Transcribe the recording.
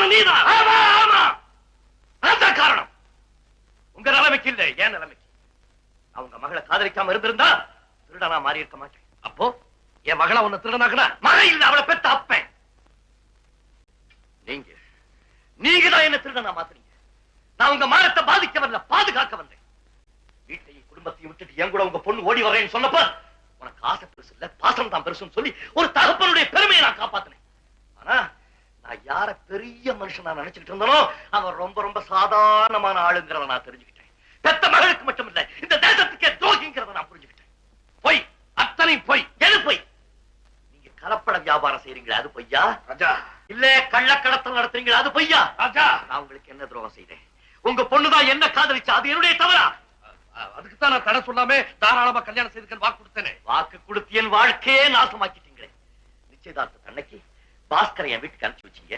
காரணம் நீதான். ஆமா ஆமா, அதான் காரணம். உங்க நிலைமைக்கு இல்ல, ஏன் நிலைமைக்கு. அவங்க மகளை காதலிக்காம இருந்திருந்தா திருடனா மாறி இருக்க மாட்டேன். அப்போ என் மகளை உன்னை திருடனாக்குனா மழை இல்ல, அவளை பெத்த அப்பேன். நீங்க தான் என்ன திருடனா மாத்துறீங்க. நான் உங்க மானத்தை பாதிக்க வரல, பாதுகாக்க வந்தேன். வீட்டையும் குடும்பத்தையும் விட்டுட்டு என் கூட உங்க பொண்ணு ஓடி வரேன்னு சொன்னப்ப உனக்கு ஆசை பெருசு இல்ல, பாசம் தான் பெருசுன்னு சொல்லி ஒரு தகப்பனுடைய பெருமையை நான் காப்பாத்தினேன். ஆனா நான் யார பெரிய மனுஷன் நான் நினைச்சுக்கிட்டு இருந்தானோ அவன் ரொம்ப ரொம்ப சாதாரணமான ஆளுங்கிறத நான் தெரிஞ்சுக்கிட்டேன். பெத்த மகளுக்கு மட்டும் இல்ல, இந்த தேசத்துக்கே துரோகிங்கிறத நான் புரிஞ்சுக்கிட்டேன். பொய், அத்தனை பொய். எது பொய்? நீங்க கலப்பட வியாபாரம் செய்றீங்களா, அது பொய்யா ராஜா? இல்ல கள்ளக்கடத்தல் நடத்துறீங்களா, அது பொய்யா ராஜா? நான் உங்களுக்கு என்ன துரோகம் செய்தேன்? உங்க பொண்ணுதான் என்ன காதலிச்சா, அது என்னுடைய தவறா? அதுக்குத்தான் நான் தடை சொல்லாம தாராளமா கல்யாணம் செய்து வாக்கு கொடுத்தேனே. வாக்கு கொடுத்து என் வாழ்க்கையே நாசமாக்கிட்டீங்களே. நிச்சயதார்த்த அன்னைக்கு பாஸ்கரை என் வீட்டுக்கு அனுப்பிச்சு வச்சீங்க.